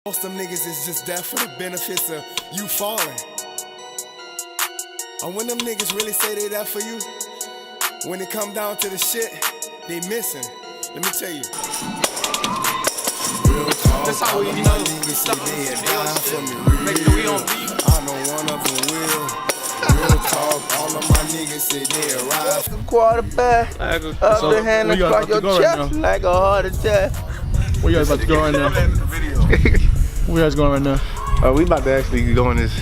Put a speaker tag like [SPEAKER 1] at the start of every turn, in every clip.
[SPEAKER 1] Most of them niggas is just there for the benefits of you falling. And when them niggas really say they there for you, when it come down to the shit, they missing. Let me tell you. Real talk,
[SPEAKER 2] that's how we know.
[SPEAKER 1] Niggas say they die for me.
[SPEAKER 2] Make sure we don't beat.
[SPEAKER 1] I know one of them will. Real talk, all of my niggas say they arrive.
[SPEAKER 3] Quarterback, up the hand across your chest like a heart attack.
[SPEAKER 4] Where you guys about to go right now? Where you guys going right now?
[SPEAKER 5] We about to actually go in this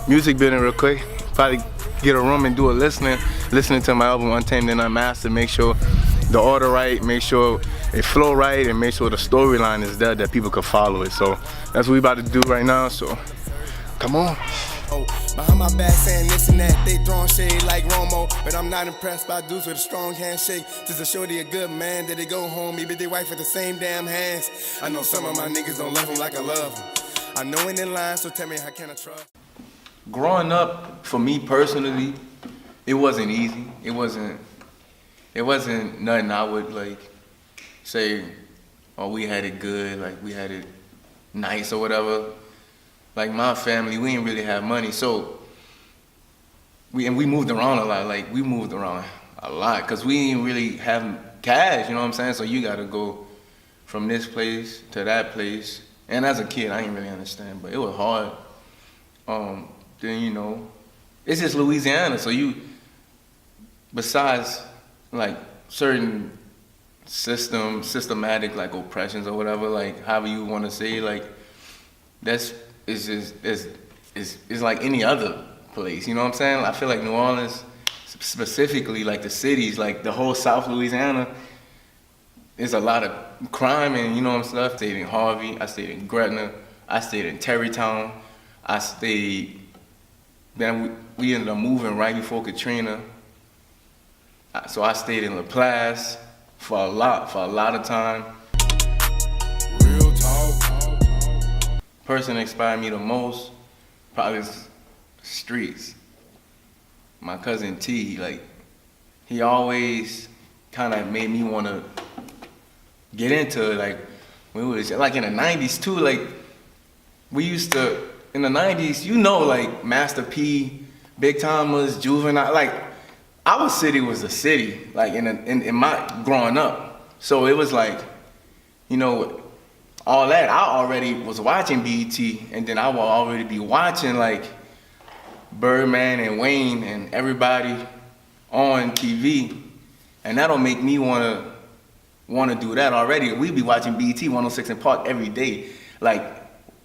[SPEAKER 5] music building real quick. Probably get a room and do a listening to my album unTamed and unMastered. Make sure the order right, make sure it flow right, and make sure the storyline is there that people can follow it. So that's what we about to do right now. So come on.
[SPEAKER 1] Oh, behind my back saying this and that, they throwing shade like Romo. But I'm not impressed by dudes with a strong handshake. Just to show they a good man, that they go home, even they wife with the same damn hands. I know some of my niggas don't love them like I love them. I know in their line, so tell me how can I trust?
[SPEAKER 5] Growing up, for me personally, it wasn't easy. It wasn't nothing I would like say, oh, we had it good, like we had it nice or whatever. Like my family, we didn't really have money, so we moved around a lot. Like we moved around a lot because we didn't really have cash. You know what I'm saying? So you got to go from this place to that place. And as a kid, I didn't really understand, but it was hard. Then you know, it's just Louisiana. So you, besides like certain systematic like oppressions or whatever, like however you want to say, like that's. It's like any other place, you know what I'm saying? I feel like New Orleans, specifically like the cities, like the whole South Louisiana, there's a lot of crime and you know what I'm saying? I stayed in Harvey, I stayed in Gretna, I stayed in Terrytown, then we ended up moving right before Katrina. So I stayed in LaPlace for a lot of time.
[SPEAKER 1] Real talk.
[SPEAKER 5] Person that inspired me the most, probably streets. My cousin T, like, he always kind of made me want to get into it. Like, we was like in the 90s too. Like, we used to in the 90s, you know, like Master P, Big Timers, Juvenile. Like, our city was a city. Like in my growing up, so it was like, you know. All that, I already was watching BET, and then I will already be watching like Birdman and Wayne and everybody on TV, and that'll make me wanna do that already. We be watching BET 106 and Park every day, like,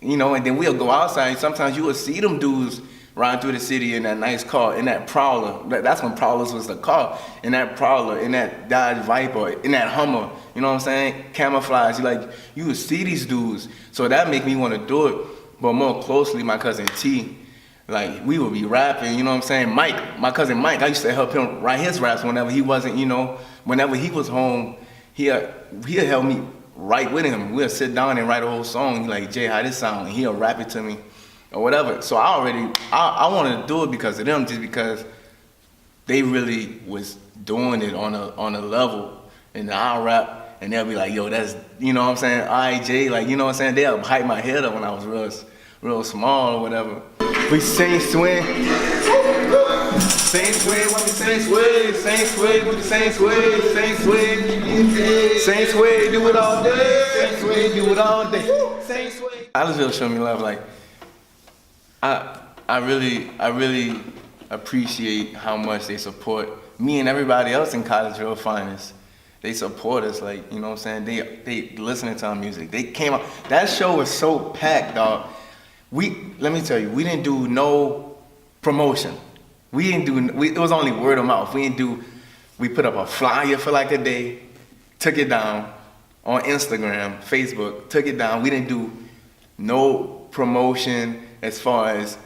[SPEAKER 5] you know, and then we'll go outside. Sometimes you will see them dudes riding through the city in that nice car, in that Prowler. That's when Prowlers was the car. In that Prowler, in that Dodge Viper, in that Hummer. You know what I'm saying? Camouflage. You would see these dudes. So that make me want to do it. But more closely, my cousin T, like, we would be rapping, you know what I'm saying? Mike, my cousin Mike, I used to help him write his raps whenever he wasn't, you know, whenever he was home, he'll help me write with him. We'll sit down and write a whole song. He's like, Jay, how this sound? And he'll rap it to me or whatever. So I wanted to do it because of them, just because they really was doing it on a level. And I'll rap, and they'll be like, yo, that's, you know what I'm saying, IJ, like, you know what I'm saying? They'll hype my head up when I was real small or whatever. We sing swing. Same swing, what the same swing, with the same swing, same swing, do it all day, same swing, do it all day, same swing. Collegeville showed me love. Like, I really appreciate how much they support me and everybody else in Collegeville Finest. They support us, like, you know what I'm saying? They listening to our music. They came out. That show was so packed, dog. Let me tell you, we didn't do no promotion. It was only word of mouth. We put up a flyer for like a day, took it down on Instagram, Facebook, took it down. We didn't do no promotion as far as,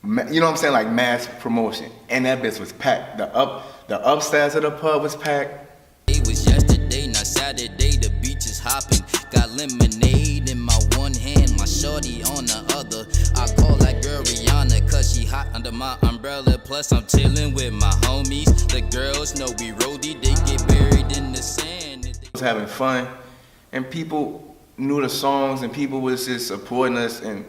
[SPEAKER 5] you know what I'm saying, like mass promotion. And that bitch was packed. The upstairs of the pub was packed.
[SPEAKER 6] It was yesterday, not Saturday, the beach is hopping. Got lemonade in my one hand, my shorty on the other. I call that girl Lousianna, cause she hot under my umbrella. Plus I'm chilling with my homies. The girls know we roadie, they get buried in the sand.
[SPEAKER 5] I was having fun, and people knew the songs and people was just supporting us, and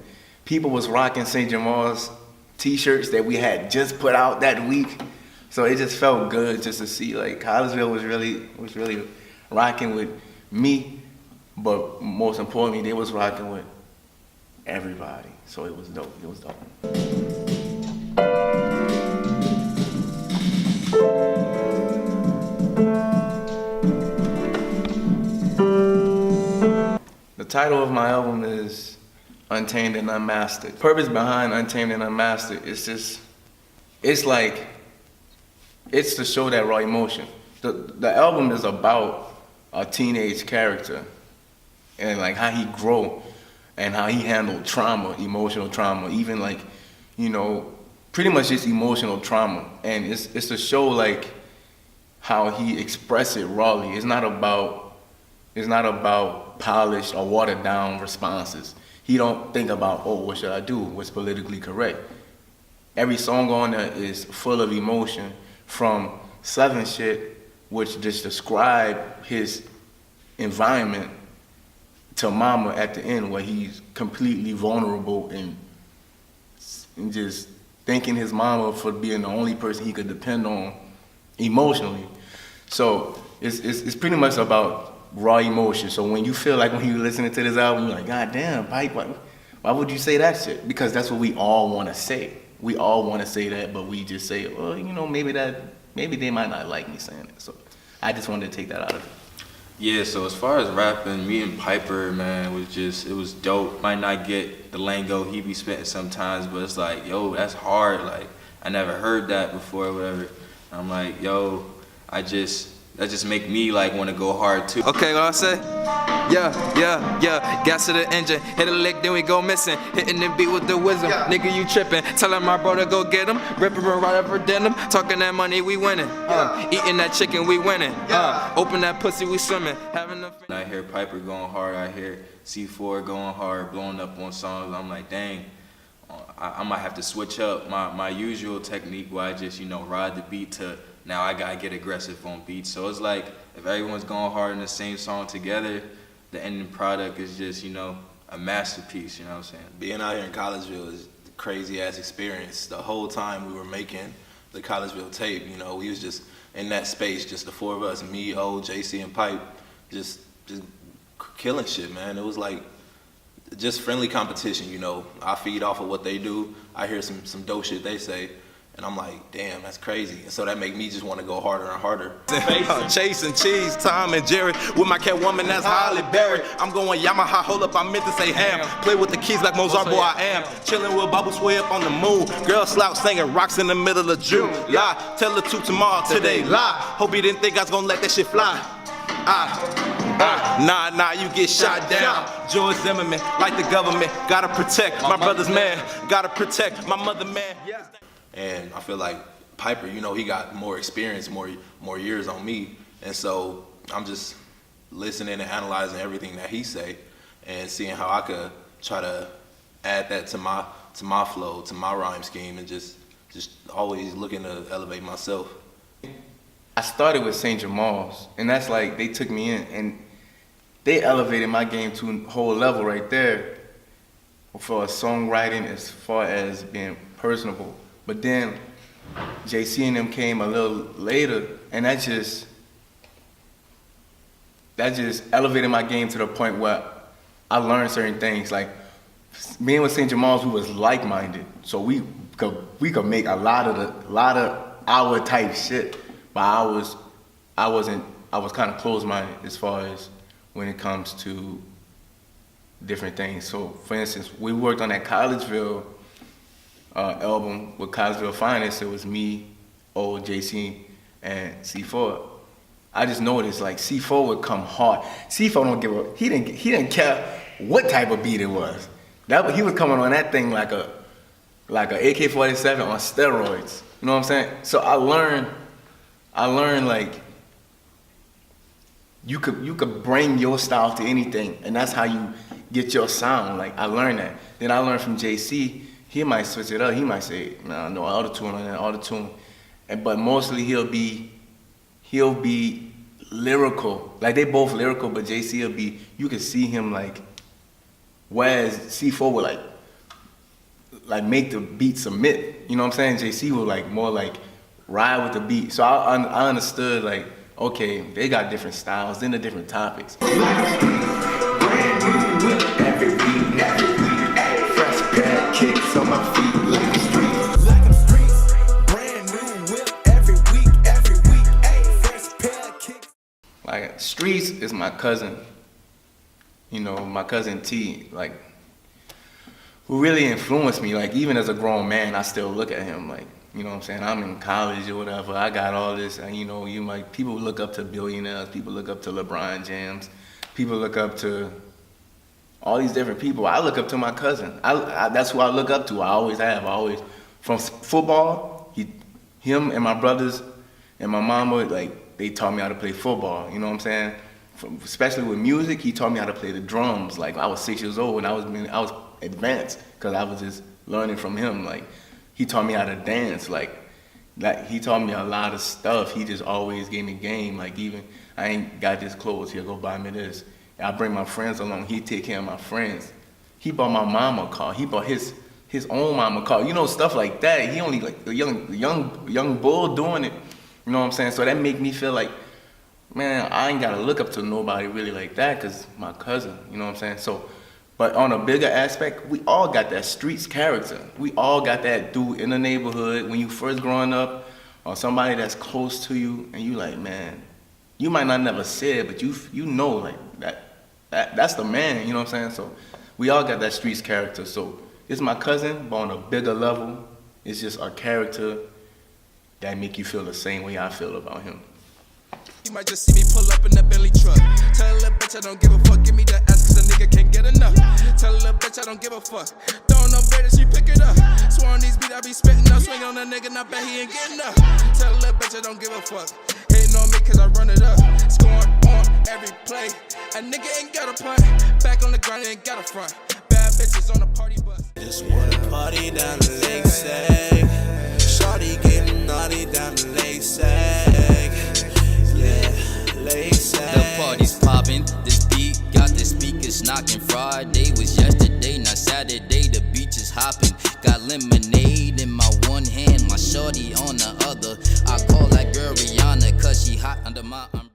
[SPEAKER 5] people was rocking St. Jamal's t-shirts that we had just put out that week. So it just felt good just to see like Collegeville was really rocking with me, but most importantly, they was rocking with everybody. So it was dope. It was dope. The title of my album is unTamed and unMastered. Purpose behind unTamed and unMastered is just, it's to show that raw emotion. The album is about a teenage character and like how he grew and how he handled trauma, emotional trauma, even like, you know, pretty much just emotional trauma. And it's to show like how he expressed it rawly. It's not about polished or watered down responses. He don't think about, oh, what should I do? What's politically correct? Every song on there is full of emotion, from Southern shit, which just describe his environment, to Mama at the end, where he's completely vulnerable and just thanking his mama for being the only person he could depend on emotionally. So it's pretty much about raw emotion. So when you feel like when you're listening to this album, you're like, God damn, Pipe, why would you say that shit? Because that's what we all want to say. We all want to say that, but we just say, well, you know, maybe they might not like me saying it. So I just wanted to take that out of it.
[SPEAKER 2] Yeah, so as far as rapping, me and Piper, man, it was dope. Might not get the lingo he be spitting sometimes, but it's like, yo, that's hard. Like, I never heard that before or whatever. I'm like, yo, that just make me like want to go hard too.
[SPEAKER 7] Okay, what I say? Yeah. Gas to the engine, hit a lick, then we go missing. Hitting the beat with the wisdom. Nigga, you tripping. Telling my bro to go get him. Ripping him right up her denim. Talking that money, we winning. Eating that chicken, we winning. Open that pussy, we swimming. Having a.
[SPEAKER 2] I hear Piper going hard. I hear C4 going hard, blowing up on songs. I'm like, dang. I might have to switch up my usual technique where I just, you know, ride the beat to now I gotta get aggressive on beats. So it's like if everyone's going hard in the same song together, the ending product is just, you know, a masterpiece, you know what I'm saying?
[SPEAKER 8] Being out here in Collegeville is a crazy ass experience. The whole time we were making the Collegeville tape, you know, we was just in that space, just the four of us, me, O, JC, and Pipe, just killing shit, man. It was like just friendly competition, you know. I feed off of what they do. I hear some dope shit they say, and I'm like, damn, that's crazy. And so that make me just want to go harder and harder.
[SPEAKER 9] Chasing cheese, Tom and Jerry. With my cat woman, that's Holly Berry. I'm going Yamaha, hold up, I meant to say ham. Play with the keys like Mozart, boy, I am. Chilling with bubbles way up on the moon. Girl slouch singing rocks in the middle of June. Lie, tell the truth tomorrow, today, lie. Hope you didn't think I was gonna let that shit fly. Nah, you get shot down. George Zimmerman, like the government. Gotta protect my brother's man. Gotta protect my mother, man.
[SPEAKER 8] And I feel like Piper, you know, he got more experience, more years on me. And so I'm just listening and analyzing everything that he say and seeing how I could try to add that to my flow, to my rhyme scheme, and just always looking to elevate myself.
[SPEAKER 5] I started with St. Jamal's, and that's like, they took me in and they elevated my game to a whole level right there for songwriting as far as being personable. But then JC and them came a little later, and that just elevated my game to the point where I learned certain things. Like being with St. Jamal's, we was like-minded, so we could make a lot of our type shit. But I was kind of closed-minded as far as when it comes to different things. So for instance, we worked on that Collegeville album with Collegeville Finest. It was me, O, JC, and C4. I just noticed like C4 would come hard. C4 don't give a, he didn't care what type of beat it was. He was coming on that thing like a AK-47 on steroids. You know what I'm saying? So I learned like you could bring your style to anything, and that's how you get your sound. Like I learned that. Then I learned from JC. He might switch it up. He might say, "No, auto-tune on that, auto-tune," but mostly he'll be lyrical. Like, they both lyrical, but JC will be, you can see him like, whereas C4 will like make the beat submit. You know what I'm saying? JC will like more like ride with the beat. So I understood like, okay, they got different styles, then the different topics.
[SPEAKER 10] Brand new whip every week, fresh pair of kicks on my feet like the streets. Like I'm streets, brand new whip every week, fresh pair of kicks.
[SPEAKER 5] Like, Streets is my cousin, you know, my cousin T, like, who really influenced me. Like, even as a grown man, I still look at him like, you know what I'm saying? I'm in college or whatever. I got all this, and you know, people look up to billionaires, people look up to LeBron James, people look up to all these different people. I look up to my cousin. That's who I look up to. I always have. From football, him and my brothers and my mama, like, they taught me how to play football. You know what I'm saying? Especially with music, he taught me how to play the drums. Like, I was 6 years old and I was advanced because I was just learning from him. Like, he taught me how to dance. Like he taught me a lot of stuff. He just always gave me game. Like, even I ain't got this clothes, here, go buy me this. I bring my friends along. He take care of my friends. He bought my mom a car. He bought his own mom a car. You know, stuff like that. He only like a young bull doing it. You know what I'm saying? So that make me feel like, man, I ain't gotta look up to nobody really like that, cause my cousin. You know what I'm saying? So, but on a bigger aspect, we all got that streets character. We all got that dude in the neighborhood when you first growing up, or somebody that's close to you, and you like, man, you might not never say it, but you know like that's the man. You know what I'm saying? So we all got that streets character. So it's my cousin, but on a bigger level, it's just our character that make you feel the same way I feel about him.
[SPEAKER 7] You might just see me pull up in the Bentley truck. Tell a little bitch I don't give a fuck. Give me the ass cause a nigga can't get enough. Tell a little bitch I don't give a fuck. Throwing up bread and she pick it up. Swear on these beats I be spitting up. Swing on a nigga and I bet he ain't getting up. Tell a little bitch I don't give a fuck. Hating on me cause I run it up. Scoring on every play. A nigga ain't got a punt. Back on the grind ain't got a front. Bad bitches on the party bus.
[SPEAKER 10] Just wanna party down the lakeside. Shawty getting naughty down the lakeside.
[SPEAKER 6] The party's poppin', this beat got the speakers knocking. Friday was yesterday, now Saturday the beach is hopping. Got lemonade in my one hand, my shorty on the other. I call that girl Lousianna cause she hot under my umbrella.